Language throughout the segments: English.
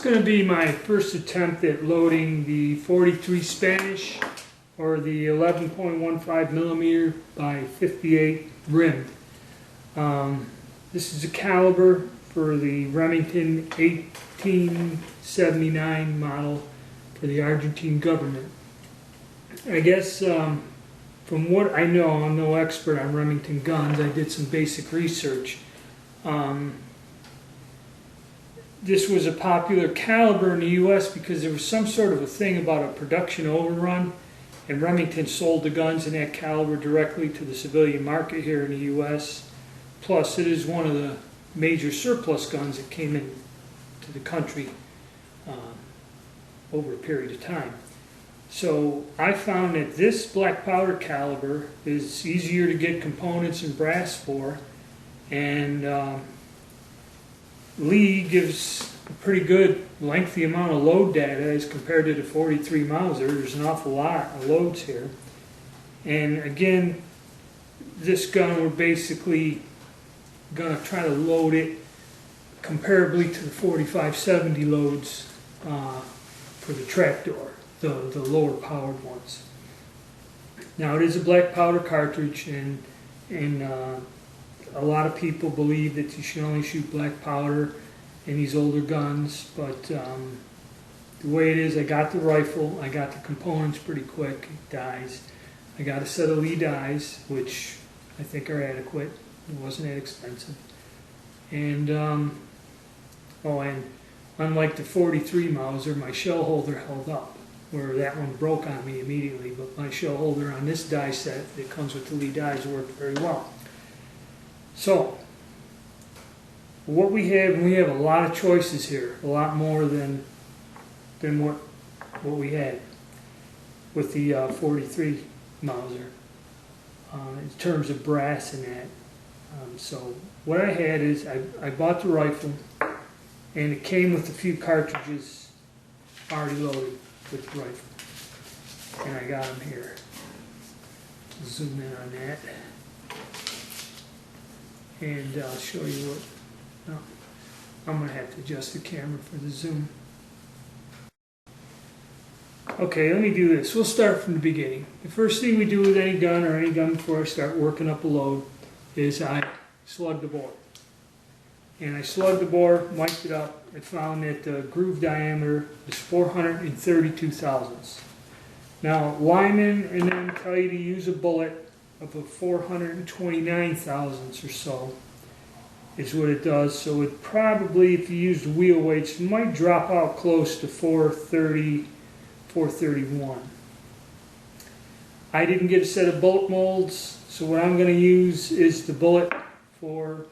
going to be my first attempt at loading the 43 Spanish or the 11.15 millimeter by 58 rim. This is a caliber for the Remington 1879 model for the Argentine government. I guess from what I know, I'm no expert on Remington guns. I did some basic research. This was a popular caliber in the U.S. because there was some sort of a thing about a production overrun, and Remington sold the guns in that caliber directly to the civilian market here in the U.S. Plus, it is one of the major surplus guns that came in to the country over a period of time. So I found that this black powder caliber is easier to get components and brass for, and Lee gives a pretty good lengthy amount of load data as compared to the 43 Mauser. There's an awful lot of loads here. And again, this gun, we're basically going to try to load it comparably to the 4570 loads for the trapdoor, the lower powered ones. Now it is a black powder cartridge, and a lot of people believe that you should only shoot black powder in these older guns, but the way it is, I got the rifle, I got the components pretty quick, dies. I got a set of Lee dies, which I think are adequate. It wasn't that expensive. And and unlike the 43 Mauser, my shell holder held up, where that one broke on me immediately, but my shell holder on this die set that comes with the Lee dies worked very well. So, what we have a lot of choices here, a lot more than what we had with the 43 Mauser in terms of brass and that. So what I had is I bought the rifle, and it came with a few cartridges already loaded with the rifle, and I got them here. Zoom in on that. And I'll show you what, I'm going to have to adjust the camera for the zoom. Okay, let me do this. We'll start from the beginning. The first thing we do with any gun before I start working up a load is I slug the bore. And I slugged the bore, mic'd it up, and found that the groove diameter is 432 thousandths. Now, Lyman and them tell you to use a bullet of a 429 thousandths or so is what it does. So it probably, if you used wheel weights, it might drop out close to 430, 431. I didn't get a set of bullet molds, so what I'm going to use is the bullet for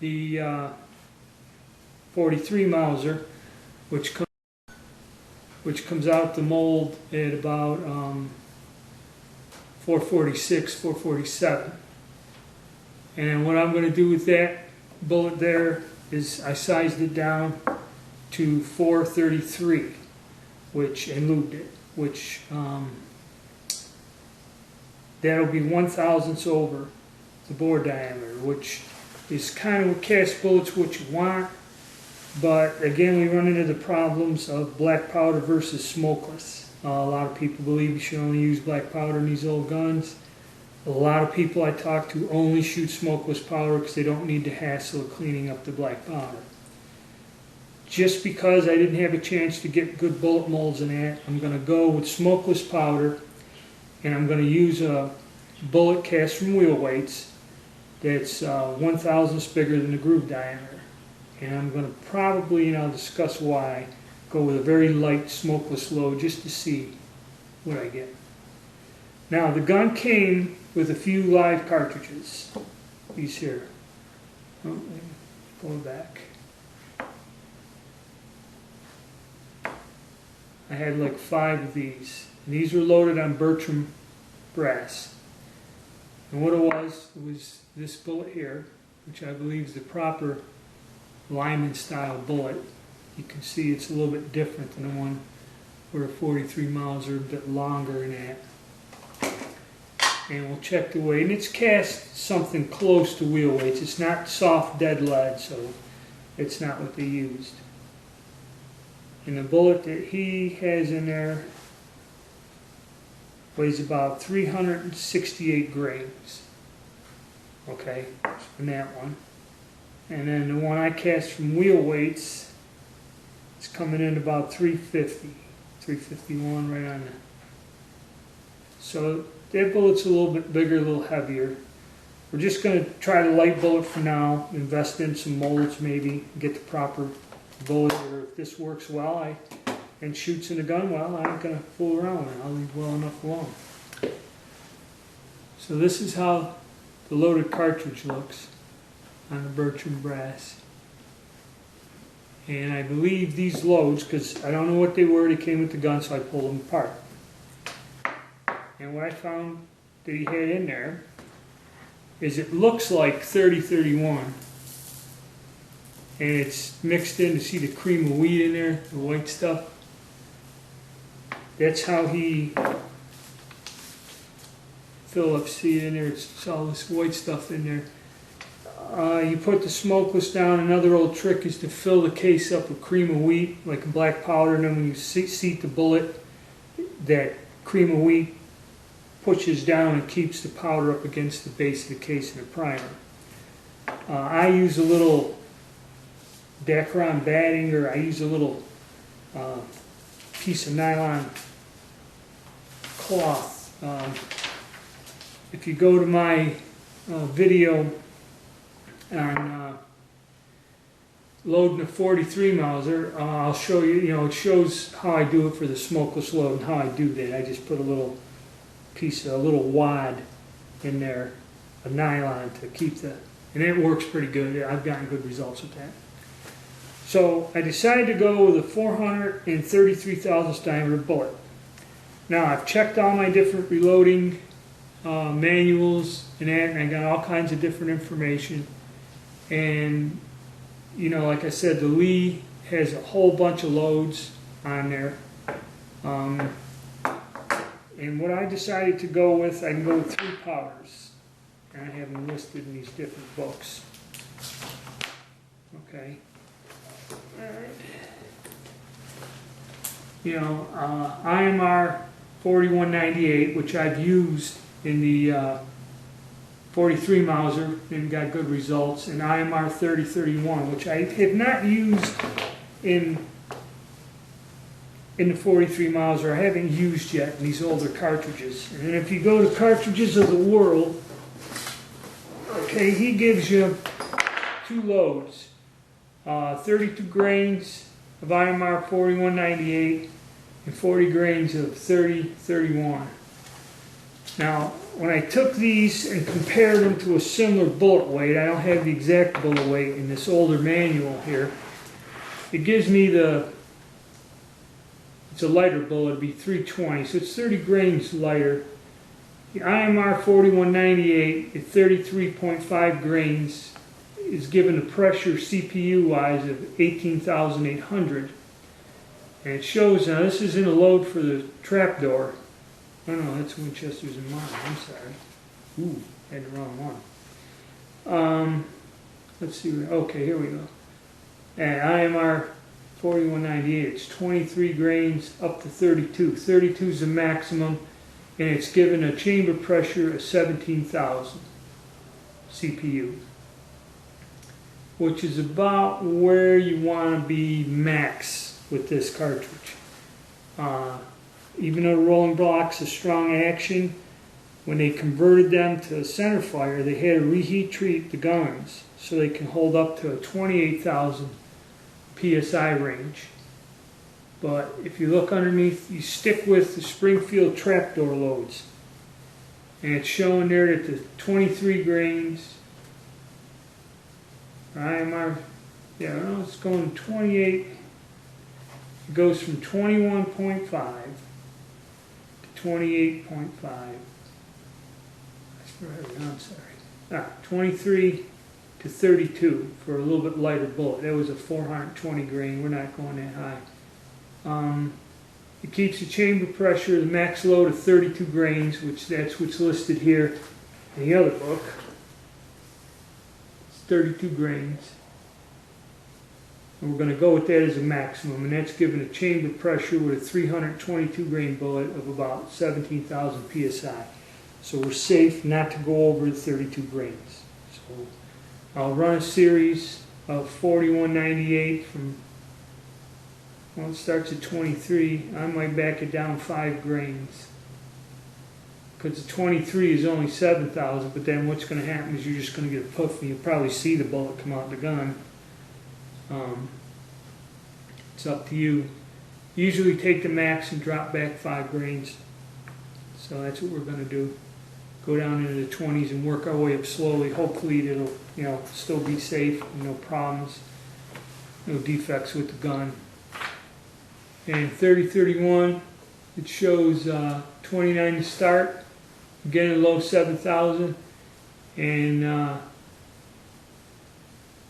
the 43 Mauser, which comes out the mold at about 446, 447. And what I'm going to do with that bullet there is I sized it down to 433, and lubed it, which that'll be 1/1000th over the bore diameter, which is kind of with cast bullets what you want. But again, we run into the problems of black powder versus smokeless. A lot of people believe you should only use black powder in these old guns. A lot of people I talk to only shoot smokeless powder because they don't need the hassle of cleaning up the black powder. Just because I didn't have a chance to get good bullet molds in that, I'm going to go with smokeless powder, and I'm going to use a bullet cast from wheel weights that's 1/1000th bigger than the groove diameter. And I'm going to probably, and I'll discuss why, go with a very light smokeless load just to see what I get. Now, the gun came with a few live cartridges. These here. Oh, go back. I had like 5 of these. And these were loaded on Bertram brass. And what it was this bullet here, which I believe is the proper Lyman style bullet. You can see it's a little bit different than the one where a 43 Mauser, a bit longer in that. And we'll check the weight. And it's cast something close to wheel weights. It's not soft dead lead, so it's not what they used. And the bullet that he has in there weighs about 368 grains. Okay, in that one. And then the one I cast from wheel weights, it's coming in about 350, 351 right on that. So that bullet's a little bit bigger, a little heavier. We're just going to try the light bullet for now, invest in some molds maybe, get the proper bullet, or if this works well and shoots in the gun well, I ain't going to fool around with it. I'll leave well enough alone. So this is how the loaded cartridge looks on the Bertram brass. And I believe these loads, because I don't know what they were, they came with the gun, so I pulled them apart. And what I found that he had in there is it looks like 30-31. And it's mixed in, to see the cream of wheat in there, the white stuff. That's how he, Phillips, see it in there, it's all this white stuff in there. You put the smokeless down. Another old trick is to fill the case up with cream of wheat, like a black powder, and then when you seat the bullet, that cream of wheat pushes down and keeps the powder up against the base of the case in the primer. I use a little Dacron batting, or I use a little piece of nylon cloth. If you go to my video on loading a 43 Mauser, I'll show you, it shows how I do it for the smokeless load and how I do that. I just put a little piece of, a little wad in there, a nylon to keep the, and it works pretty good. I've gotten good results with that. So I decided to go with a 433 thousandths diameter bullet. Now I've checked all my different reloading manuals and that, and I got all kinds of different information. And like I said, the Lee has a whole bunch of loads on there. And what I decided to go with, I can go with 3 powders. And I have them listed in these different books. Okay. Alright. IMR 4198, which I've used in the 43 Mauser and got good results, and IMR 3031, which I have not used in the 43 Mauser. I haven't used yet in these older cartridges. And if you go to Cartridges of the World, okay, he gives you 2 loads, 32 grains of IMR 4198 and 40 grains of 3031. Now, when I took these and compared them to a similar bullet weight, I don't have the exact bullet weight in this older manual here, it gives me it's a lighter bullet, it'd be 320, so it's 30 grains lighter. The IMR 4198 at 33.5 grains is given a pressure CPU-wise of 18,800. And it shows, now this is in a load for the trapdoor. Oh no, that's Winchester's in mine, I'm sorry. Ooh, had the wrong one. Let's see, okay, here we go. And IMR 4198, it's 23 grains up to 32. 32 is the maximum, and it's given a chamber pressure of 17,000 CPU, which is about where you want to be max with this cartridge. Even though the rolling block's a strong action, when they converted them to center fire, they had to reheat treat the guns so they can hold up to a 28,000 PSI range. But if you look underneath, you stick with the Springfield trapdoor loads, and it's showing there that the 23 grains IMR, yeah, well, it's going 28. It goes from 21.5 to 28.5. I'm sorry. 23 to 32 for a little bit lighter bullet. That was a 420 grain. We're not going that high. It keeps the chamber pressure, the max load of 32 grains, that's what's listed here in the other book. It's 32 grains. And we're going to go with that as a maximum, and that's giving a chamber pressure with a 322 grain bullet of about 17,000 psi. So we're safe not to go over the 32 grains. So I'll run a series of 4198 from, well, it starts at 23. I might back it down 5 grains, because the 23 is only 7,000, but then what's going to happen is you're just going to get a puff, and you'll probably see the bullet come out the gun. It's up to you. Usually take the max and drop back 5 grains. So that's what we're going to do. Go down into the 20s and work our way up slowly. Hopefully it'll, still be safe, no problems, no defects with the gun. And 30-31, it shows 29 to start. Again, a low 7,000, and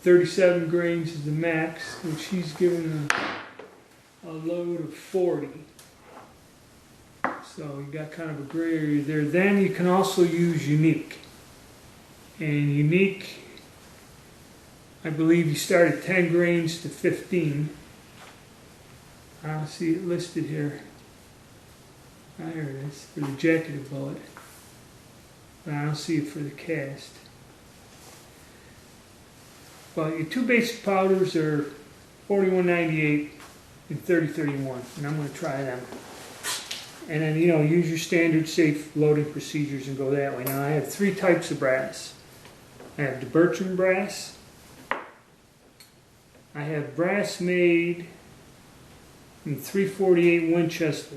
37 grains is the max, which he's given a load of 40. So you got kind of a gray area there. Then you can also use unique. And unique, I believe you start at 10 grains to 15. I don't see it listed here. There it is, for the jacketed bullet. But I don't see it for the cast. But your two basic powders are 4198 and 3031, and I'm going to try them. And then, use your standard safe loading procedures and go that way. Now, I have 3 types of brass. I have the Bertrand brass. I have brass made in 348 Winchester.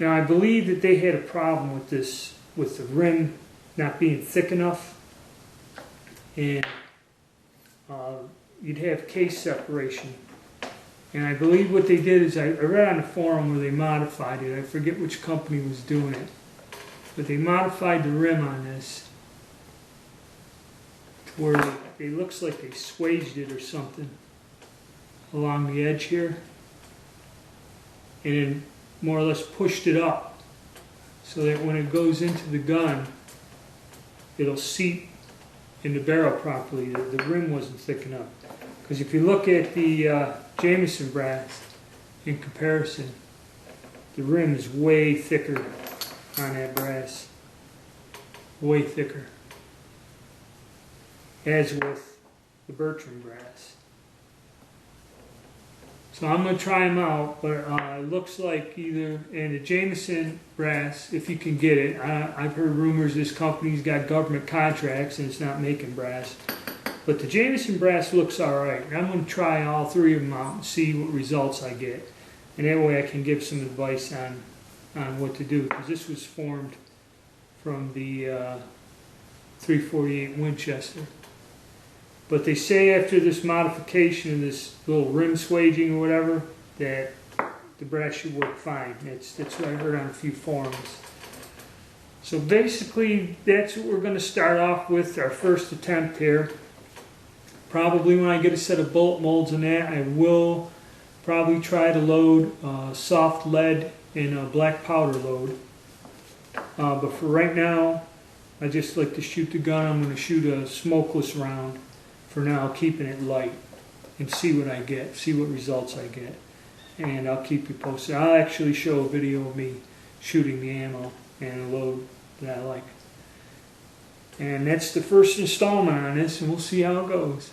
Now, I believe that they had a problem with this, with the rim not being thick enough, and you'd have case separation. And I believe what they did is, I read on the forum where they modified it. I forget which company was doing it, but they modified the rim on this to where it looks like they swaged it or something along the edge here, and then more or less pushed it up so that when it goes into the gun, it'll seat in the barrel properly. The rim wasn't thick enough. Because if you look at the Jameson brass in comparison, the rim is way thicker on that brass. Way thicker. As with the Bertrand brass. So I'm going to try them out, but it looks like either, and the Jameson brass, if you can get it, I've heard rumors this company's got government contracts and it's not making brass. But the Jameson brass looks alright. I'm going to try all 3 of them out and see what results I get. And that way I can give some advice on what to do. Because this was formed from the 348 Winchester. But they say after this modification of this little rim swaging or whatever, that the brass should work fine. That's what I heard on a few forums. So basically, that's what we're going to start off with, our first attempt here. Probably when I get a set of bullet molds in that, I will probably try to load soft lead in a black powder load. But for right now, I just like to shoot the gun. I'm going to shoot a smokeless round for now, keeping it light, and see what I get, see what results I get. And I'll keep you posted. I'll actually show a video of me shooting the ammo and a load that I like. And that's the first installment on this, and we'll see how it goes.